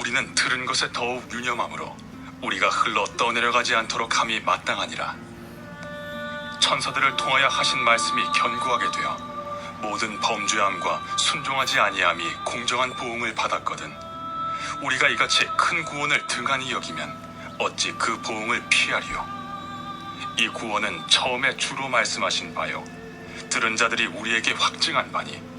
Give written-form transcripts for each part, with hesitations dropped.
우리는 들은 것에 더욱 유념하므로 우리가 흘러 떠내려가지 않도록 함이 마땅하니라. 천사들을 통하여 하신 말씀이 견고하게 되어 모든 범죄함과 순종하지 아니함이 공정한 보응을 받았거든. 우리가 이같이 큰 구원을 등한히 여기면 어찌 그 보응을 피하리요. 이 구원은 처음에 주로 말씀하신 바요 들은 자들이 우리에게 확증한 바니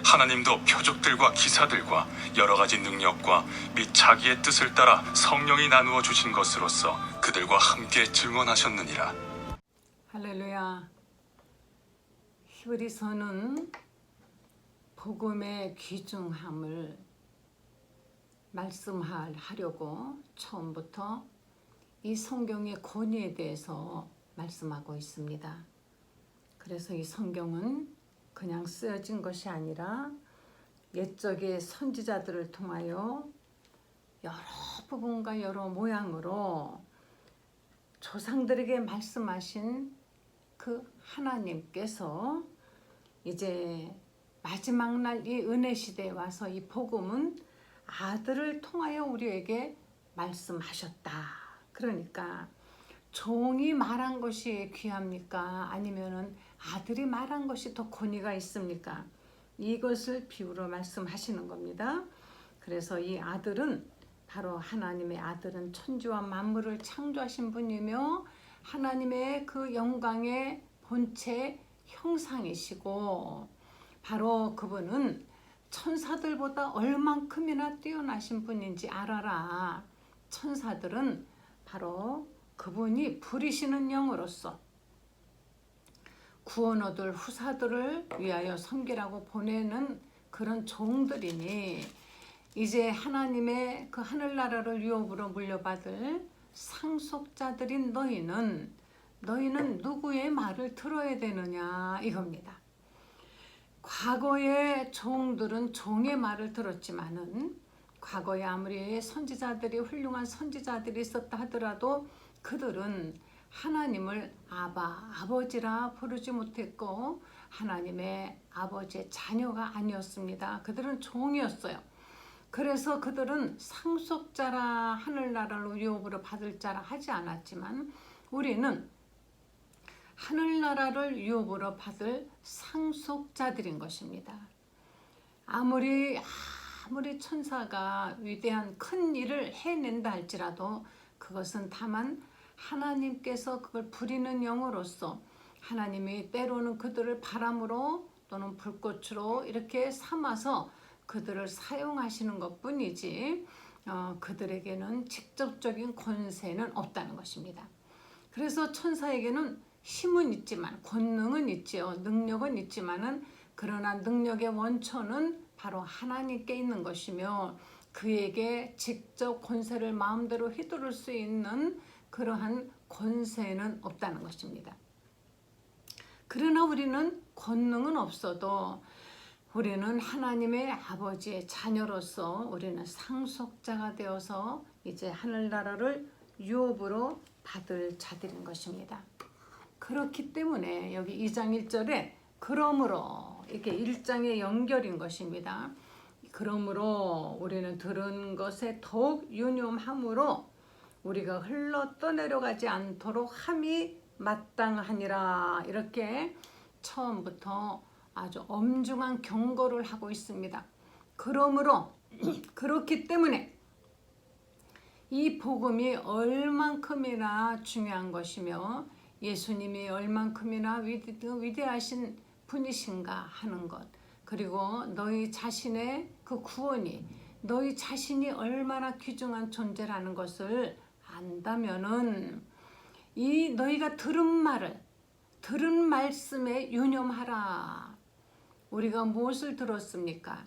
하나님도 표적들과 기사들과 여러 가지 능력과 및 자기의 뜻을 따라 성령이 나누어 주신 것으로서 그들과 함께 증언하셨느니라. 할렐루야. 히브리서는 복음의 귀중함을 말씀하려고 처음부터 이 성경의 권위에 대해서 말씀하고 있습니다. 그래서 이 성경은 그냥 쓰여진 것이 아니라 옛적의 선지자들을 통하여 여러 부분과 여러 모양으로 조상들에게 말씀하신 그 하나님께서 이제 마지막 날 이 은혜 시대에 와서 이 복음은 아들을 통하여 우리에게 말씀하셨다. 그러니까 종이 말한 것이 귀합니까? 아니면은 아들이 말한 것이 더 권위가 있습니까? 이것을 비유로 말씀하시는 겁니다. 그래서 이 아들은 바로 하나님의 아들은 천지와 만물을 창조하신 분이며 하나님의 그 영광의 본체 형상이시고 바로 그분은 천사들보다 얼만큼이나 뛰어나신 분인지 알아라. 천사들은 바로 그분이 부리시는 영으로서 구원 얻을 후사들을 위하여 섬기라고 보내는 그런 종들이니 이제 하나님의 그 하늘나라를 유업으로 물려받을 상속자들인 너희는 누구의 말을 들어야 되느냐 이겁니다. 과거의 종들은 종의 말을 들었지만은 과거에 아무리 선지자들이 훌륭한 선지자들이 있었다 하더라도 그들은 하나님을 아버지라 부르지 못했고 하나님의 아버지의 자녀가 아니었습니다. 그들은 종이었어요. 그래서 그들은 상속자라 하늘나라를 유업으로 받을 자라 하지 않았지만 우리는 하늘나라를 유업으로 받을 상속자들인 것입니다. 아무리 천사가 위대한 큰 일을 해낸다 할지라도 그것은 다만 하나님께서 그걸 부리는 영으로서 하나님이 때로는 그들을 바람으로 또는 불꽃으로 이렇게 삼아서 그들을 사용하시는 것뿐이지 그들에게는 직접적인 권세는 없다는 것입니다. 그래서 천사에게는 힘은 있지만 권능은 있지요. 능력은 있지만은 그러나 능력의 원천은 바로 하나님께 있는 것이며 그에게 직접 권세를 마음대로 휘두를 수 있는 그러한 권세는 없다는 것입니다. 그러나 우리는 권능은 없어도 우리는 하나님의 아버지의 자녀로서 우리는 상속자가 되어서 이제 하늘나라를 유업으로 받을 자들인 것입니다. 그렇기 때문에 여기 2장 1절에 그러므로 이렇게 1장의 연결인 것입니다. 그러므로 우리는 들은 것에 더욱 유념함으로 우리가 흘러 떠내려가지 않도록 함이 마땅하니라. 이렇게 처음부터 아주 엄중한 경고를 하고 있습니다. 그러므로 그렇기 때문에 이 복음이 얼만큼이나 중요한 것이며 예수님이 얼만큼이나 위대하신 분이신가 하는 것, 그리고 너희 자신의 그 구원이 너희 자신이 얼마나 귀중한 존재라는 것을 안다면은 이 너희가 들은 말씀에 유념하라. 우리가 무엇을 들었습니까?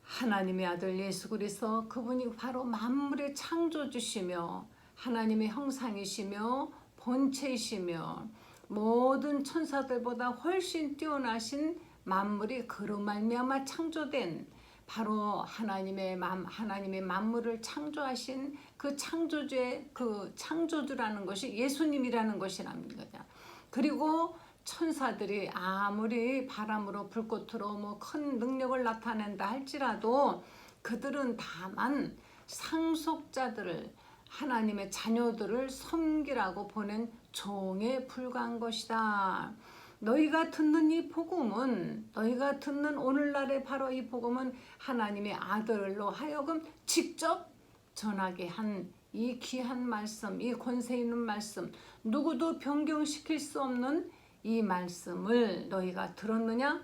하나님의 아들 예수 그리스도 그분이 바로 만물의 창조주시며 하나님의 형상이시며 본체이시며 모든 천사들보다 훨씬 뛰어나신 만물이 그로 말미암아 창조된 바로 하나님의 만물을 창조하신 그 창조주라는 것이 예수님이라는 것이랍니다. 그리고 천사들이 아무리 바람으로 불꽃으로 큰 능력을 나타낸다 할지라도 그들은 다만 상속자들을 하나님의 자녀들을 섬기라고 보낸 종에 불과한 것이다. 너희가 듣는 이 복음은 너희가 듣는 오늘날의 바로 이 복음은 하나님의 아들로 하여금 직접 전하게 한 이 귀한 말씀, 이 권세 있는 말씀, 누구도 변경시킬 수 없는 이 말씀을 너희가 들었느냐?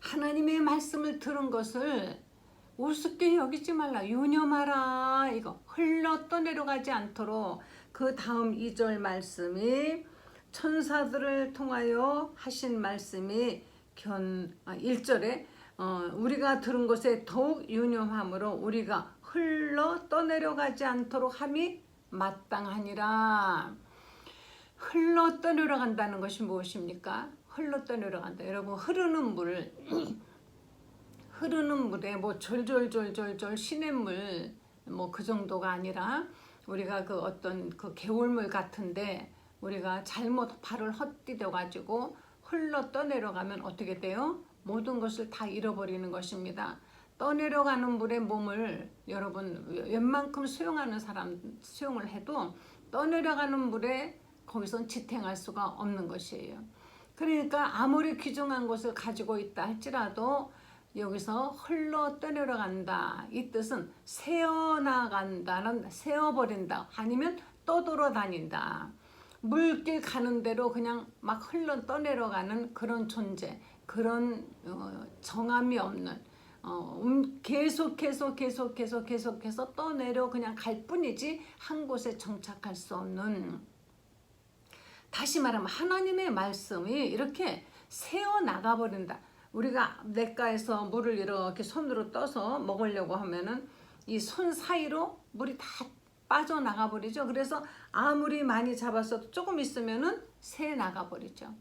하나님의 말씀을 들은 것을 우습게 여기지 말라. 유념하라. 이거 흘러 떠내려가지 않도록. 그 다음 2절 말씀이 천사들을 통하여 하신 말씀이 1절에 우리가 들은 것에 더욱 유념함으로 우리가 흘러 떠내려가지 않도록 함이 마땅하니라. 흘러 떠내려간다는 것이 무엇입니까? 흘러 떠내려간다. 여러분 흐르는 물 흐르는 물에 뭐 졸졸졸졸졸 시냇물 뭐 그 정도가 아니라 우리가 그 어떤 그 개울물 같은데 우리가 잘못 발을 헛디뎌 가지고 흘러 떠내려가면 어떻게 돼요? 모든 것을 다 잃어버리는 것입니다. 떠내려가는 물에 몸을 여러분 웬만큼 수영하는 사람 수영을 해도 떠내려가는 물에 거기선 지탱할 수가 없는 것이에요. 그러니까 아무리 귀중한 것을 가지고 있다 할지라도 여기서 흘러 떠내려간다. 이 뜻은 새어나간다는 새어버린다. 아니면 떠돌아다닌다. 물길 가는 대로 그냥 막 흘러 떠내려가는 그런 존재. 그런 정함이 없는 계속해서 떠내려 그냥 갈 뿐이지 한 곳에 정착할 수 없는, 다시 말하면 하나님의 말씀이 이렇게 새어 나가버린다. 우리가 냇가에서 물을 이렇게 손으로 떠서 먹으려고 하면은 이 손 사이로 물이 다 빠져나가 버리죠. 그래서 아무리 많이 잡았어도 조금 있으면은 새 나가 버리죠.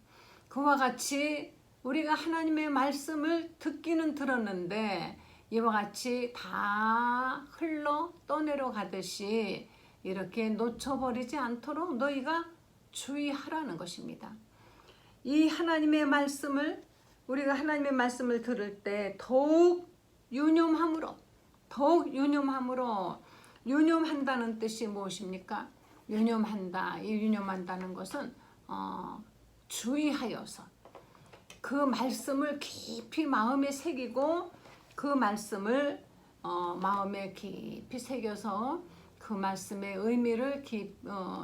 그와 같이 우리가 하나님의 말씀을 듣기는 들었는데 이와 같이 다 흘러 떠내려 가듯이 이렇게 놓쳐버리지 않도록 너희가 주의하라는 것입니다. 이 하나님의 말씀을 우리가 하나님의 말씀을 들을 때 더욱 유념함으로 유념한다는 뜻이 무엇입니까? 유념한다. 이 유념한다는 것은 주의하여서 그 말씀을 깊이 마음에 새기고 그 말씀을 마음에 깊이 새겨서 그 말씀의 의미를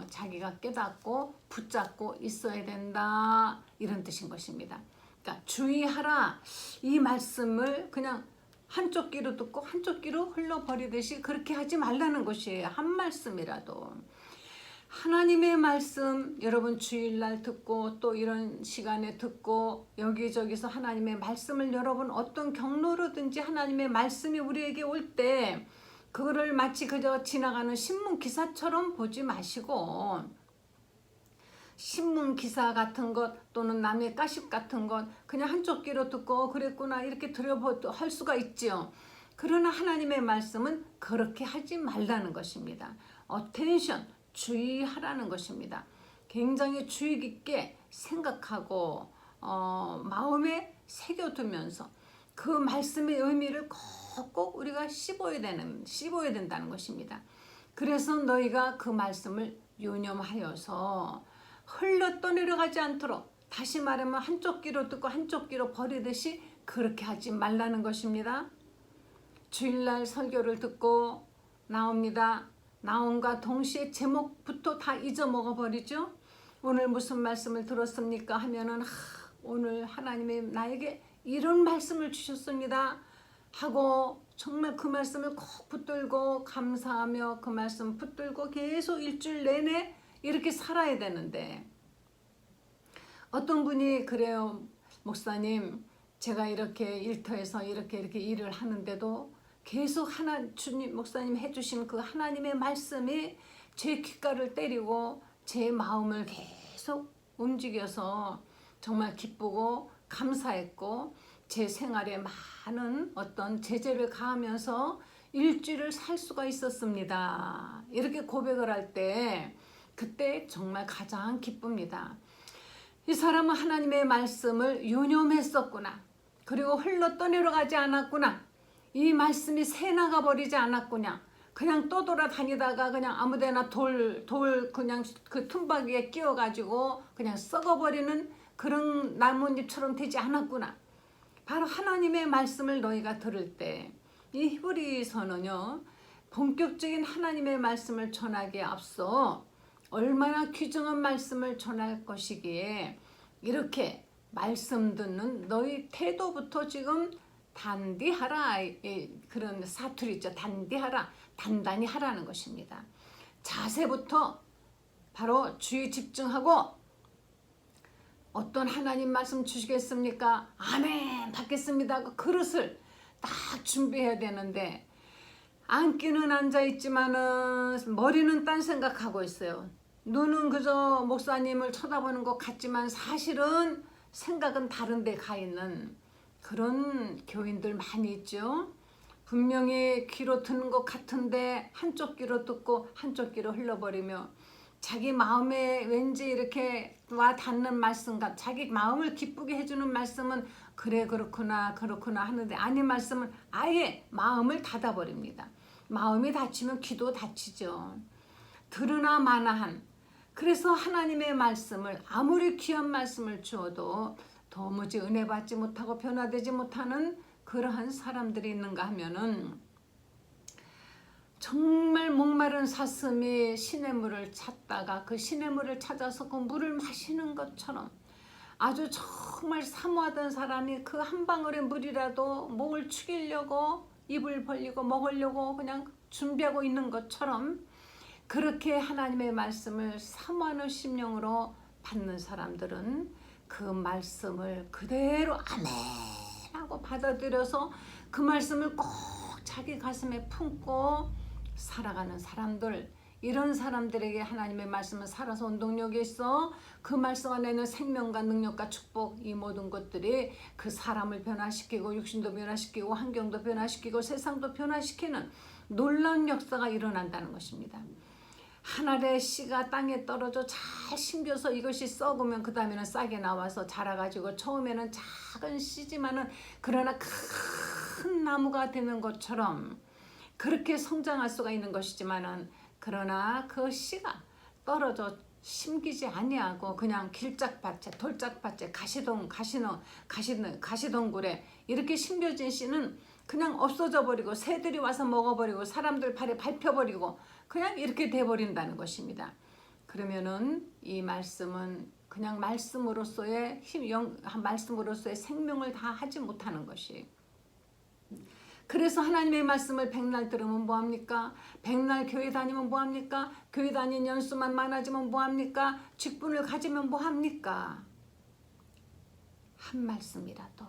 자기가 깨닫고 붙잡고 있어야 된다. 이런 뜻인 것입니다. 그러니까 주의하라. 이 말씀을 그냥 한쪽 귀로 듣고 한쪽 귀로 흘러버리듯이 그렇게 하지 말라는 것이에요. 한 말씀이라도. 하나님의 말씀 여러분 주일날 듣고 또 이런 시간에 듣고 여기저기서 하나님의 말씀을 여러분 어떤 경로로든지 하나님의 말씀이 우리에게 올 때 그거를 마치 그저 지나가는 신문 기사처럼 보지 마시고, 신문 기사 같은 것 또는 남의 가십 같은 것 그냥 한쪽 귀로 듣고 그랬구나 이렇게 들여보도 할 수가 있지요. 그러나 하나님의 말씀은 그렇게 하지 말라는 것입니다. attention, 주의하라는 것입니다. 굉장히 주의 깊게 생각하고 마음에 새겨두면서 그 말씀의 의미를 꼭 우리가 씹어야 된다는 것입니다. 그래서 너희가 그 말씀을 유념하여서 흘러 떠내려가지 않도록, 다시 말하면 한쪽 귀로 듣고 한쪽 귀로 버리듯이 그렇게 하지 말라는 것입니다. 주일날 설교를 듣고 나옵니다. 나옴과 동시에 제목부터 다 잊어먹어 버리죠. 오늘 무슨 말씀을 들었습니까 하면은 오늘 하나님이 나에게 이런 말씀을 주셨습니다 하고 정말 그 말씀을 꼭 붙들고 감사하며 그 말씀 붙들고 계속 일주일 내내 이렇게 살아야 되는데, 어떤 분이 그래요. 목사님, 제가 이렇게 일터에서 이렇게 일을 하는데도 계속 주님 목사님 해주신 그 하나님의 말씀이 제 귓가를 때리고 제 마음을 계속 움직여서 정말 기쁘고 감사했고 제 생활에 많은 어떤 제재를 가하면서 일주일을 살 수가 있었습니다. 이렇게 고백을 할 때 그때 정말 가장 기쁩니다. 이 사람은 하나님의 말씀을 유념했었구나. 그리고 흘러 떠내려가지 않았구나. 이 말씀이 새 나가 버리지 않았구냐. 그냥 떠돌아다니다가 그냥 아무데나 돌 그냥 그 tum박이에 끼워가지고 그냥 썩어버리는 그런 나뭇잎처럼 되지 않았구나. 바로 하나님의 말씀을 너희가 들을 때 이 히브리서는요, 본격적인 하나님의 말씀을 전하기에 앞서 얼마나 귀중한 말씀을 전할 것이기에 이렇게 말씀 듣는 너희 태도부터 지금 단디하라, 그런 사투리 있죠. 단디하라, 단단히 하라는 것입니다. 자세부터 바로 주의 집중하고, 어떤 하나님 말씀 주시겠습니까? 아멘 받겠습니다. 그 그릇을 딱 준비해야 되는데, 앉기는 앉아있지만은 머리는 딴 생각하고 있어요. 눈은 그저 목사님을 쳐다보는 것 같지만 사실은 생각은 다른 데 가 있는 그런 교인들 많이 있죠. 분명히 귀로 듣는 것 같은데 한쪽 귀로 듣고 한쪽 귀로 흘러버리며, 자기 마음에 왠지 이렇게 와 닿는 말씀과 자기 마음을 기쁘게 해주는 말씀은 그래 그렇구나 하는데, 아닌 말씀은 아예 마음을 닫아버립니다. 마음이 닫히면 귀도 닫히죠. 들으나 마나한, 그래서 하나님의 말씀을 아무리 귀한 말씀을 주어도 도무지 은혜 받지 못하고 변화되지 못하는 그러한 사람들이 있는가 하면은, 정말 목마른 사슴이 시냇물을 찾다가 그 시냇물을 찾아서 그 물을 마시는 것처럼, 아주 정말 사모하던 사람이 그 한 방울의 물이라도 목을 축이려고 입을 벌리고 먹으려고 그냥 준비하고 있는 것처럼, 그렇게 하나님의 말씀을 사모하는 심령으로 받는 사람들은 그 말씀을 그대로 아멘 하고 받아들여서 그 말씀을 꼭 자기 가슴에 품고 살아가는 사람들, 이런 사람들에게 하나님의 말씀은 살아서 운동력이 있어 그 말씀 안에는 생명과 능력과 축복, 이 모든 것들이 그 사람을 변화시키고 육신도 변화시키고 환경도 변화시키고 세상도 변화시키는 놀라운 역사가 일어난다는 것입니다. 한 알의 씨가 땅에 떨어져 잘 심겨서 이것이 썩으면 그 다음에는 싹이 나와서 자라가지고, 처음에는 작은 씨지만은 그러나 큰 나무가 되는 것처럼 그렇게 성장할 수가 있는 것이지만은, 그러나 그 씨가 떨어져 심기지 아니하고 그냥 길짝밭에 돌짝밭에 가시덩굴에 이렇게 심겨진 씨는 그냥 없어져 버리고 새들이 와서 먹어버리고 사람들 발에 밟혀버리고 그냥 이렇게 돼버린다는 것입니다. 그러면은 이 말씀은 그냥 말씀으로서의 말씀으로서의 생명을 다 하지 못하는 것이. 그래서 하나님의 말씀을 백날 들으면 뭐합니까? 백날 교회 다니면 뭐합니까? 교회 다니는 연수만 많아지면 뭐합니까? 직분을 가지면 뭐합니까? 한 말씀이라도,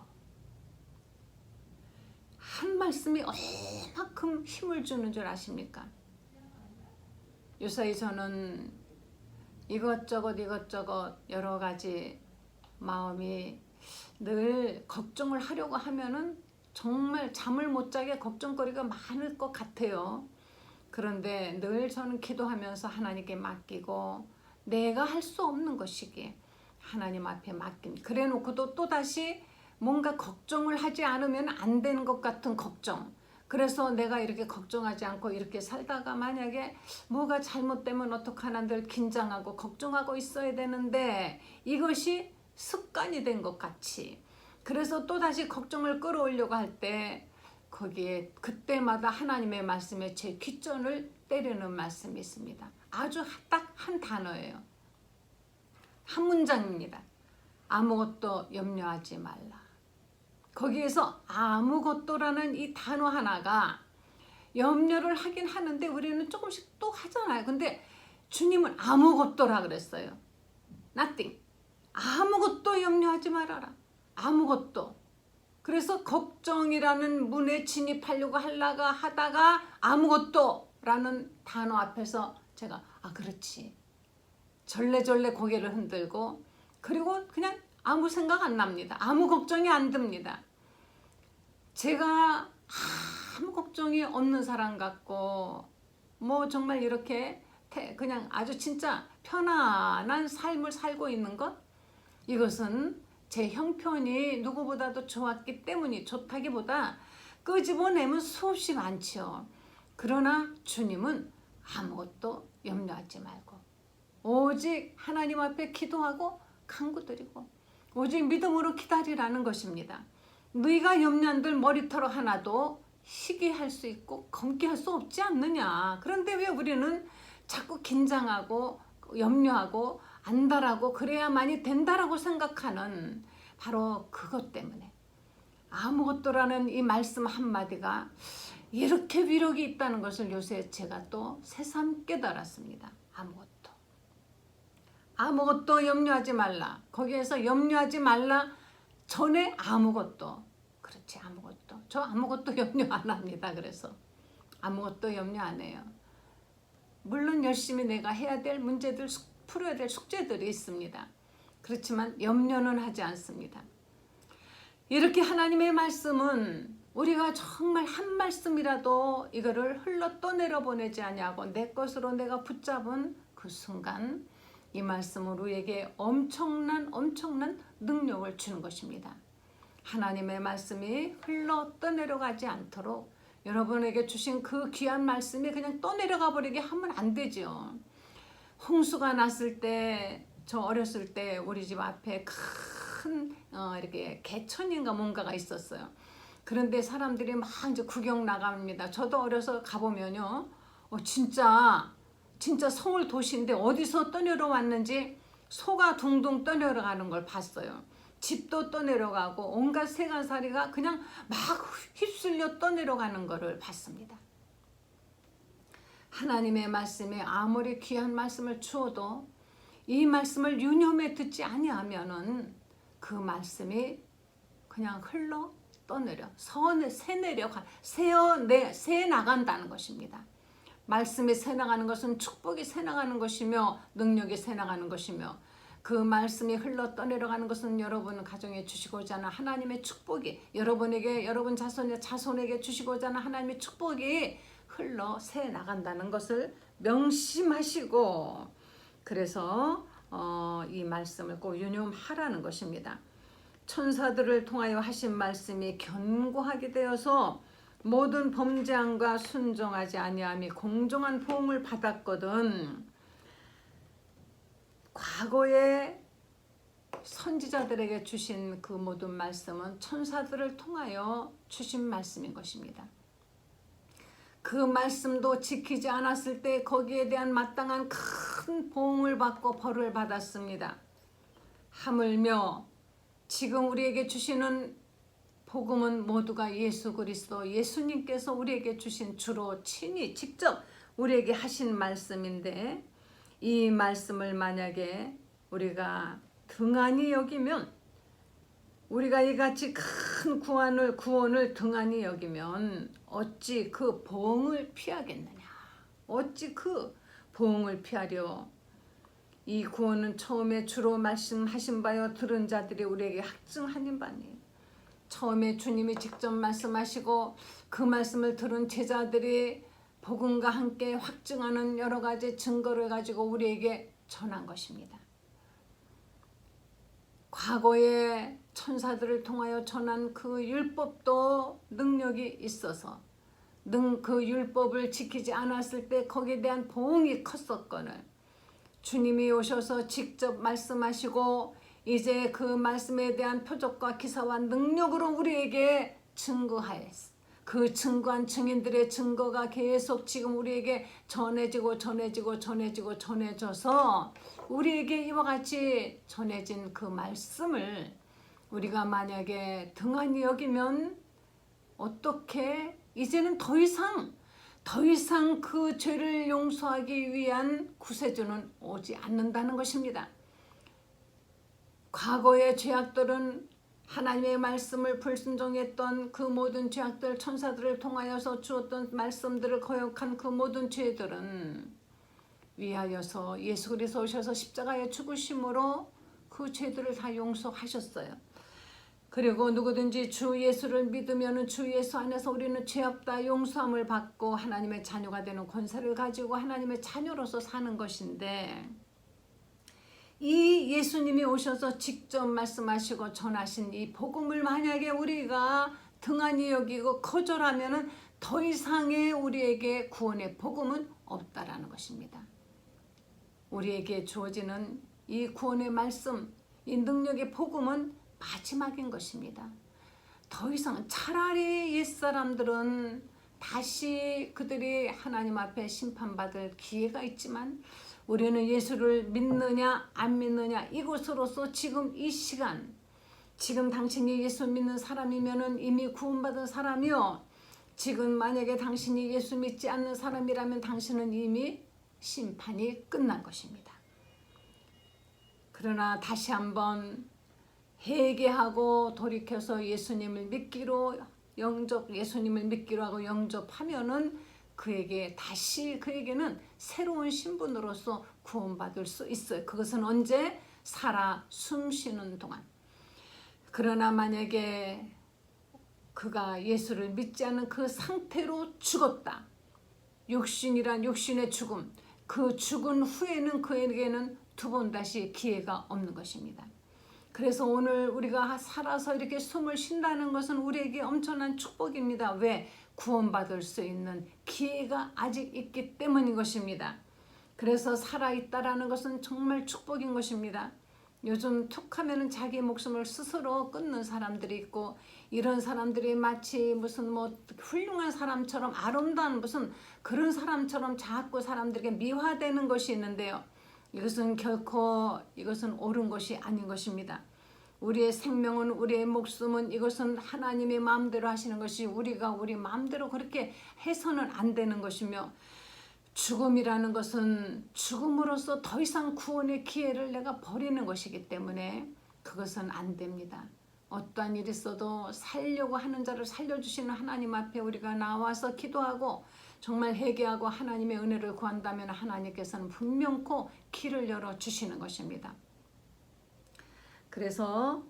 한 말씀이 얼마큼 힘을 주는 줄 아십니까? 요사이 저는 이것저것 여러 가지 마음이 늘 걱정을 하려고 하면은 정말 잠을 못 자게 걱정거리가 많을 것 같아요. 그런데 늘 저는 기도하면서 하나님께 맡기고, 내가 할 수 없는 것이기에 하나님 앞에 맡긴, 그래 놓고도 또다시 뭔가 걱정을 하지 않으면 안 되는 것 같은 걱정. 그래서 내가 이렇게 걱정하지 않고 이렇게 살다가 만약에 뭐가 잘못되면 어떡하나 늘 긴장하고 걱정하고 있어야 되는데, 이것이 습관이 된 것 같이, 그래서 또다시 걱정을 끌어올려고 할 때 거기에 그때마다 하나님의 말씀에 제 귓전을 때리는 말씀이 있습니다. 아주 딱 한 단어예요. 한 문장입니다. 아무것도 염려하지 말라. 거기에서 아무것도라는 이 단어 하나가 염려를 하긴 하는데 우리는 조금씩 또 하잖아요. 근데 주님은 아무것도라 그랬어요. nothing. 아무것도 염려하지 말아라. 아무것도. 그래서 걱정이라는 문에 진입하려고 하다가 아무것도 라는 단어 앞에서 제가 그렇지. 절레절레 고개를 흔들고, 그리고 그냥 아무 생각 안 납니다. 아무 걱정이 안 듭니다. 제가 아무 걱정이 없는 사람 같고 뭐 정말 이렇게 그냥 아주 진짜 편안한 삶을 살고 있는 것, 이것은 제 형편이 누구보다도 좋았기 때문이, 좋다기보다 끄집어내면 수없이 많지요. 그러나 주님은 아무것도 염려하지 말고 오직 하나님 앞에 기도하고 간구드리고 오직 믿음으로 기다리라는 것입니다. 너희가 염려한들 머리털 하나도 희게 할 수 있고 검게 할 수 없지 않느냐. 그런데 왜 우리는 자꾸 긴장하고 염려하고 안달하고 그래야만이 된다라고 생각하는 바로 그것 때문에 아무것도라는 이 말씀 한마디가 이렇게 위력이 있다는 것을 요새 제가 또 새삼 깨달았습니다. 아무것도 염려하지 말라. 거기에서 염려하지 말라 전에 아무것도. 그렇지, 아무것도. 저 아무것도 염려 안 합니다. 그래서 아무것도 염려 안 해요. 물론 열심히 내가 해야 될 문제들, 풀어야 될 숙제들이 있습니다. 그렇지만 염려는 하지 않습니다. 이렇게 하나님의 말씀은 우리가 정말 한 말씀이라도 이거를 흘러 떠내려 보내지 아니하고 내 것으로 내가 붙잡은 그 순간 이 말씀은 우리에게 엄청난 능력을 주는 것입니다. 하나님의 말씀이 흘러 떠내려가지 않도록 여러분에게 주신 그 귀한 말씀이 그냥 떠내려가 버리게 하면 안 되죠. 홍수가 났을 때, 저 어렸을 때 우리 집 앞에 큰 이렇게 개천인가 뭔가가 있었어요. 그런데 사람들이 막 이제 구경 나갑니다. 저도 어려서 가보면요, 진짜 서울 도시인데 어디서 떠내려왔는지 소가 둥둥 떠내려가는 걸 봤어요. 집도 떠내려가고 온갖 새가사리가 그냥 막 휩쓸려 떠내려가는 것을 봤습니다. 하나님의 말씀에 아무리 귀한 말씀을 주어도 이 말씀을 유념해 듣지 아니하면은 그 말씀이 그냥 흘러 떠내려 새 나간다는 것입니다. 말씀이 새 나가는 것은 축복이 새 나가는 것이며 능력이 새 나가는 것이며 그 말씀이 흘러 떠내려가는 것은 여러분 가정에 주시고자 하는 하나님의 축복이 여러분에게 여러분 자손에게 주시고자 하는 하나님의 축복이 흘러 새 나간다는 것을 명심하시고 그래서 이 말씀을 꼭 유념하라는 것입니다. 천사들을 통하여 하신 말씀이 견고하게 되어서 모든 범죄함과 순종하지 아니함이 공정한 보응을 받았거든. 과거에 선지자들에게 주신 그 모든 말씀은 천사들을 통하여 주신 말씀인 것입니다. 그 말씀도 지키지 않았을 때 거기에 대한 마땅한 큰 보응을 받고 벌을 받았습니다. 하물며 지금 우리에게 주시는 복음은 모두가 예수 그리스도 예수님께서 우리에게 주신 주로 친히 직접 우리에게 하신 말씀인데 이 말씀을 만약에 우리가 등한히 여기면 우리가 이같이 큰 구원을 등한히 여기면 어찌 그 보응을 피하겠느냐. 어찌 그 보응을 피하려. 이 구원은 처음에 주로 말씀하신 바요 들은 자들이 우리에게 확증하는 바니 처음에 주님이 직접 말씀하시고 그 말씀을 들은 제자들이 복음과 함께 확증하는 여러 가지 증거를 가지고 우리에게 전한 것입니다. 과거에 천사들을 통하여 전한 그 율법도 능력이 있어서 그 율법을 지키지 않았을 때 거기에 대한 보응이 컸었거늘 주님이 오셔서 직접 말씀하시고 이제 그 말씀에 대한 표적과 기사와 능력으로 우리에게 증거하였어. 그 증거한 증인들의 증거가 계속 지금 우리에게 전해져서 우리에게 이와 같이 전해진 그 말씀을 우리가 만약에 등한히 여기면 어떻게 이제는 더 이상 그 죄를 용서하기 위한 구세주는 오지 않는다는 것입니다. 과거의 죄악들은 하나님의 말씀을 불순종했던 그 모든 죄악들 천사들을 통하여서 주었던 말씀들을 거역한 그 모든 죄들은 위하여서 예수 그리스도 오셔서 십자가에 죽으심으로 그 죄들을 다 용서하셨어요. 그리고 누구든지 주 예수를 믿으면 주 예수 안에서 우리는 죄 없다 용서함을 받고 하나님의 자녀가 되는 권세를 가지고 하나님의 자녀로서 사는 것인데 이 예수님이 오셔서 직접 말씀하시고 전하신 이 복음을 만약에 우리가 등한히 여기고 거절하면은 더 이상의 우리에게 구원의 복음은 없다라는 것입니다. 우리에게 주어지는 이 구원의 말씀, 이 능력의 복음은 마지막인 것입니다. 더 이상 차라리 옛사람들은 다시 그들이 하나님 앞에 심판받을 기회가 있지만 우리는 예수를 믿느냐 안 믿느냐 이것으로서 지금 이 시간, 지금 당신이 예수 믿는 사람이면 이미 구원받은 사람이요, 지금 만약에 당신이 예수 믿지 않는 사람이라면 당신은 이미 심판이 끝난 것입니다. 그러나 다시 한번 회개하고 돌이켜서 예수님을 믿기로 예수님을 믿기로 하고 영접하면은 그에게는 새로운 신분으로서 구원받을 수 있어요. 그것은 언제? 살아 숨쉬는 동안. 그러나 만약에 그가 예수를 믿지 않는 그 상태로 죽었다. 육신이란 육신의 죽음. 그 죽은 후에는 그에게는 두 번 다시 기회가 없는 것입니다. 그래서 오늘 우리가 살아서 이렇게 숨을 쉰다는 것은 우리에게 엄청난 축복입니다. 왜? 구원받을 수 있는 기회가 아직 있기 때문인 것입니다. 그래서 살아있다라는 것은 정말 축복인 것입니다. 요즘 툭 하면은 자기 목숨을 스스로 끊는 사람들이 있고, 이런 사람들이 마치 무슨 훌륭한 사람처럼 아름다운 무슨 그런 사람처럼 자꾸 사람들에게 미화되는 것이 있는데요. 이것은 결코 옳은 것이 아닌 것입니다. 우리의 생명은, 우리의 목숨은 이것은 하나님의 마음대로 하시는 것이, 우리가 우리 마음대로 그렇게 해서는 안 되는 것이며, 죽음이라는 것은 죽음으로써 더 이상 구원의 기회를 내가 버리는 것이기 때문에 그것은 안 됩니다. 어떠한 일이 있어도 살려고 하는 자를 살려주시는 하나님 앞에 우리가 나와서 기도하고 정말 회개하고 하나님의 은혜를 구한다면 하나님께서는 분명코 길을 열어주시는 것입니다. 그래서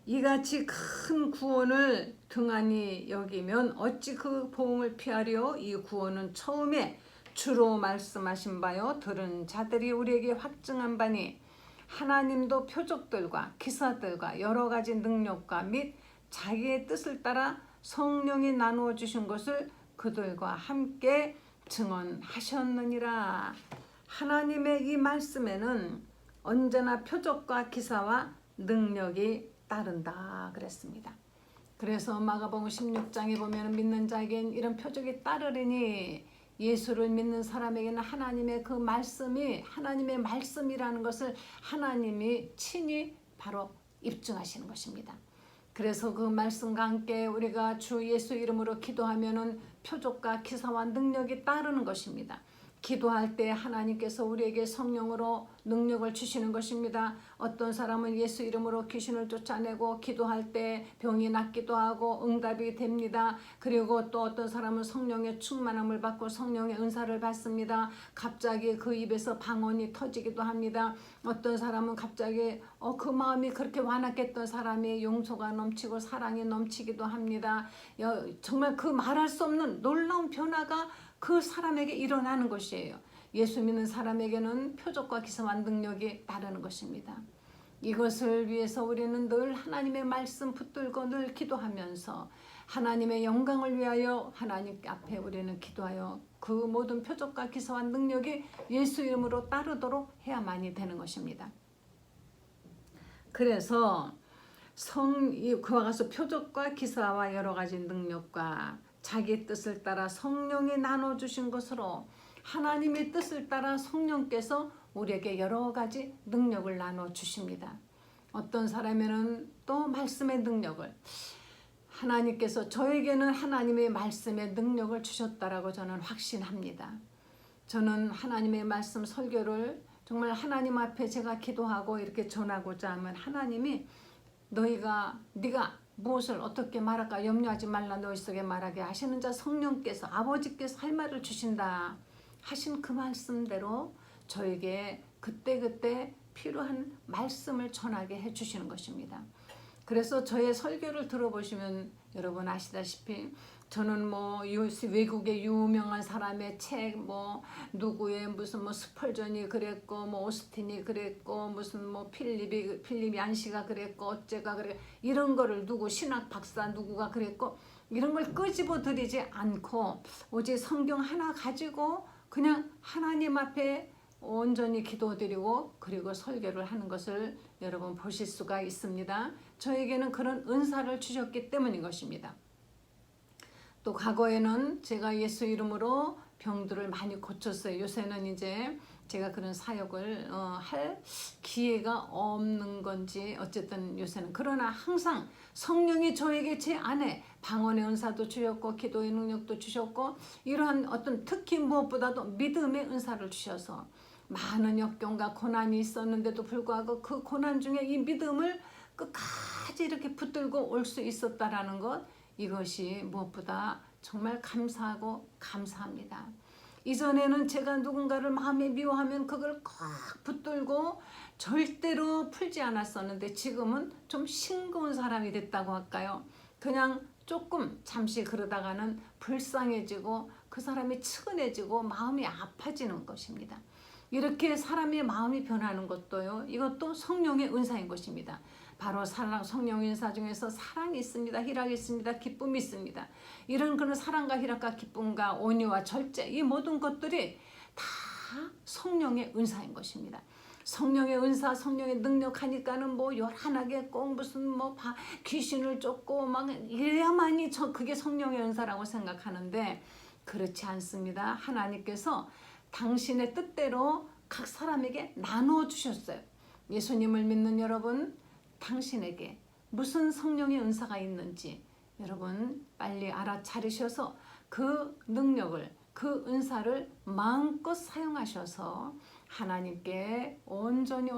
이같이 큰 구원을 등한히 여기면 어찌 그 보응을 피하리요? 이 구원은 처음에 주로 말씀하신 바요 들은 자들이 우리에게 확증한 바니, 하나님도 표적들과 기사들과 여러 가지 능력과 및 자기의 뜻을 따라 성령이 나누어 주신 것을 그들과 함께 증언하셨느니라. 하나님의 이 말씀에는 언제나 표적과 기사와 능력이 따른다 그랬습니다. 그래서 마가복음 16장에 보면 믿는 자에겐 이런 표적이 따르리니, 예수를 믿는 사람에게는 하나님의 그 말씀이 하나님의 말씀이라는 것을 하나님이 친히 바로 입증하시는 것입니다. 그래서 그 말씀과 함께 우리가 주 예수 이름으로 기도하면은 표적과 기사와 능력이 따르는 것입니다. 기도할 때 하나님께서 우리에게 성령으로 능력을 주시는 것입니다. 어떤 사람은 예수 이름으로 귀신을 쫓아내고 기도할 때 병이 낫기도 하고 응답이 됩니다. 그리고 또 어떤 사람은 성령의 충만함을 받고 성령의 은사를 받습니다. 갑자기 그 입에서 방언이 터지기도 합니다. 어떤 사람은 갑자기 그 마음이 그렇게 완악했던 사람이 용서가 넘치고 사랑이 넘치기도 합니다. 정말 그 말할 수 없는 놀라운 변화가 그 사람에게 일어나는 것이에요. 예수 믿는 사람에게는 표적과 기사와 능력이 따르는 것입니다. 이것을 위해서 우리는 늘 하나님의 말씀 붙들고 늘 기도하면서 하나님의 영광을 위하여 하나님 앞에 우리는 기도하여 그 모든 표적과 기사와 능력이 예수 이름으로 따르도록 해야만이 되는 것입니다. 그래서 그와 같이 표적과 기사와 여러 가지 능력과 자기 뜻을 따라 성령이 나눠주신 것으로, 하나님의 뜻을 따라 성령께서 우리에게 여러 가지 능력을 나눠주십니다. 어떤 사람에는 또 말씀의 능력을, 하나님께서 저에게는 하나님의 말씀의 능력을 주셨다라고 저는 확신합니다. 저는 하나님의 말씀 설교를 정말 하나님 앞에 제가 기도하고 이렇게 전하고자 하면 하나님이 네가 무엇을 어떻게 말할까 염려하지 말라, 너희 속에 말하게 하시는 자 성령께서, 아버지께서 할 말을 주신다 하신 그 말씀대로 저에게 그때그때 필요한 말씀을 전하게 해주시는 것입니다. 그래서 저의 설교를 들어보시면 여러분 아시다시피 저는 뭐 외국의 유명한 사람의 책, 뭐 누구의 무슨 뭐 스펄전이 그랬고, 뭐 오스틴이 그랬고, 무슨 뭐 필립 얀시가 그랬고, 어째가 그래, 이런 거를 누구 신학 박사 누구가 그랬고, 이런 걸 끄집어 드리지 않고 오직 성경 하나 가지고 그냥 하나님 앞에 온전히 기도드리고 그리고 설교를 하는 것을 여러분 보실 수가 있습니다. 저에게는 그런 은사를 주셨기 때문인 것입니다. 또 과거에는 제가 예수 이름으로 병들을 많이 고쳤어요. 요새는 이제 제가 그런 사역을 할 기회가 없는 건지 어쨌든 요새는, 그러나 항상 성령이 저에게 제 안에 방언의 은사도 주셨고 기도의 능력도 주셨고 이러한 어떤 특히 무엇보다도 믿음의 은사를 주셔서 많은 역경과 고난이 있었는데도 불구하고 그 고난 중에 이 믿음을 끝까지 이렇게 붙들고 올 수 있었다라는 것, 이것이 무엇보다 정말 감사하고 감사합니다. 이전에는 제가 누군가를 마음에 미워하면 그걸 꽉 붙들고 절대로 풀지 않았었는데 지금은 좀 싱거운 사람이 됐다고 할까요? 그냥 조금 잠시 그러다가는 불쌍해지고 그 사람이 측은해지고 마음이 아파지는 것입니다. 이렇게 사람의 마음이 변하는 것도요, 이것도 성령의 은사인 것입니다. 바로 성령의 은사 중에서 사랑이 있습니다. 희락이 있습니다. 기쁨이 있습니다. 이런 그런 사랑과 희락과 기쁨과 온유와 절제, 이 모든 것들이 다 성령의 은사인 것입니다. 성령의 은사, 성령의 능력 하니까는 뭐 요란하게 꼭 무슨 뭐 귀신을 쫓고 막 이래야만이 그게 성령의 은사라고 생각하는데 그렇지 않습니다. 하나님께서 당신의 뜻대로 각 사람에게 나누어 주셨어요. 예수님을 믿는 여러분, 당신에게 무슨 성령의 은사가 있는지 여러분 빨리 알아차리셔서 그 능력을, 그 은사를 마음껏 사용하셔서 하나님께 온전히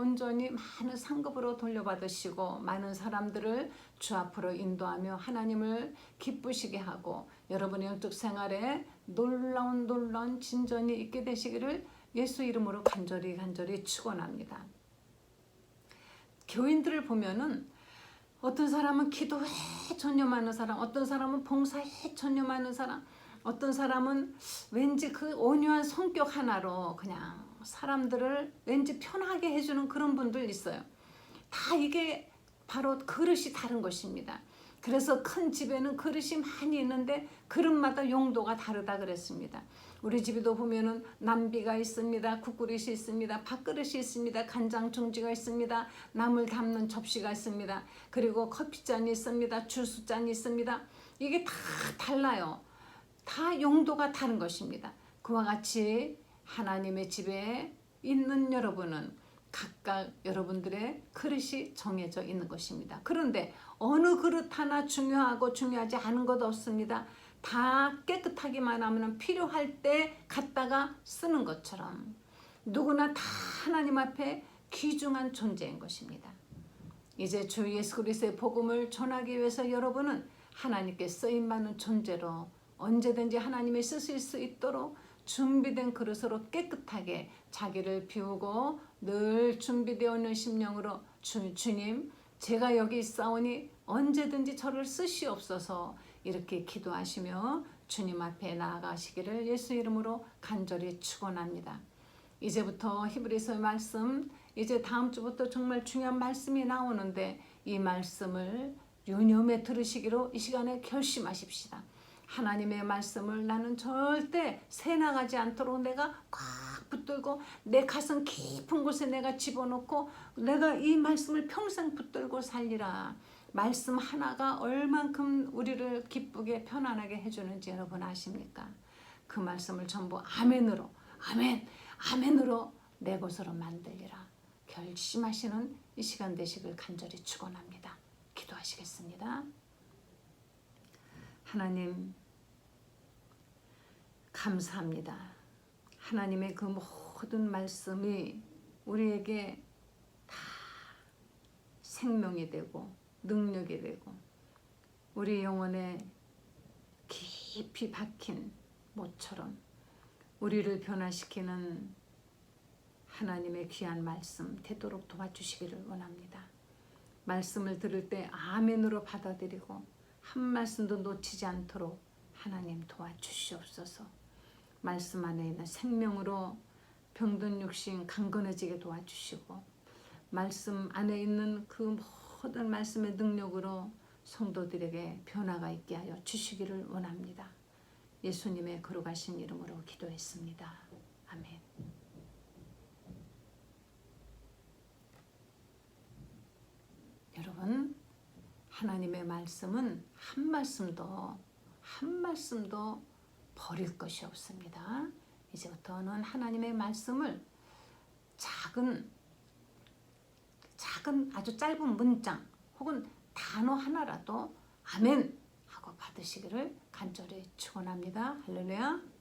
많은 상급으로 돌려받으시고 많은 사람들을 주 앞으로 인도하며 하나님을 기쁘시게 하고 여러분의 영적 생활에 놀라운 진전이 있게 되시기를 예수 이름으로 간절히 축원합니다. 교인들을 보면은 어떤 사람은 기도에 전념하는 사람, 어떤 사람은 봉사에 전념하는 사람, 어떤 사람은 왠지 그 온유한 성격 하나로 그냥 사람들을 왠지 편하게 해주는 그런 분들 있어요. 다 이게 바로 그릇이 다른 것입니다. 그래서 큰 집에는 그릇이 많이 있는데 그릇마다 용도가 다르다 그랬습니다. 우리 집에도 보면은 남비가 있습니다. 국그릇이 있습니다. 밥그릇이 있습니다. 간장 종지가 있습니다. 나물 담는 접시가 있습니다. 그리고 커피잔이 있습니다. 주스잔이 있습니다. 이게 다 달라요. 다 용도가 다른 것입니다. 그와 같이 하나님의 집에 있는 여러분은 각각 여러분들의 그릇이 정해져 있는 것입니다. 그런데 어느 그릇 하나 중요하고 중요하지 않은 것 없습니다. 다 깨끗하기만 하면 필요할 때 갖다가 쓰는 것처럼 누구나 다 하나님 앞에 귀중한 존재인 것입니다. 이제 주 예수 그리스도의 복음을 전하기 위해서 여러분은 하나님께 쓰임받는 존재로 언제든지 하나님이 쓰실 수 있도록 준비된 그릇으로 깨끗하게 자기를 비우고 늘 준비되어 있는 심령으로 주님, 제가 여기 있사오니 언제든지 저를 쓰시옵소서 이렇게 기도하시며 주님 앞에 나아가시기를 예수 이름으로 간절히 축원합니다. 이제부터 히브리서 말씀, 이제 다음 주부터 정말 중요한 말씀이 나오는데 이 말씀을 유념해 들으시기로 이 시간에 결심하십시다. 하나님의 말씀을 나는 절대 새나가지 않도록 내가 꽉 붙들고 내 가슴 깊은 곳에 내가 집어넣고 내가 이 말씀을 평생 붙들고 살리라. 말씀 하나가 얼만큼 우리를 기쁘게 편안하게 해주는지 여러분 아십니까? 그 말씀을 전부 아멘으로 아멘으로 내 것으로 만들리라 결심하시는 이 시간 되시길 간절히 축원합니다. 기도하시겠습니다. 하나님 감사합니다. 하나님의 그 모든 말씀이 우리에게 다 생명이 되고 능력이 되고 우리 영혼에 깊이 박힌 못처럼 우리를 변화시키는 하나님의 귀한 말씀 되도록 도와주시기를 원합니다. 말씀을 들을 때 아멘으로 받아들이고 한 말씀도 놓치지 않도록 하나님 도와주시옵소서. 말씀 안에 있는 생명으로 병든 육신 강건해지게 도와주시고 말씀 안에 있는 그 모든 말씀의 능력으로 성도들에게 변화가 있게 하여 주시기를 원합니다. 예수님의 거룩하신 이름으로 기도했습니다. 아멘. 여러분, 하나님의 말씀은 한 말씀도 버릴 것이 없습니다. 이제부터는 하나님의 말씀을 작은 아주 짧은 문장 혹은 단어 하나라도 아멘 하고 받으시기를 간절히 축원합니다. 할렐루야.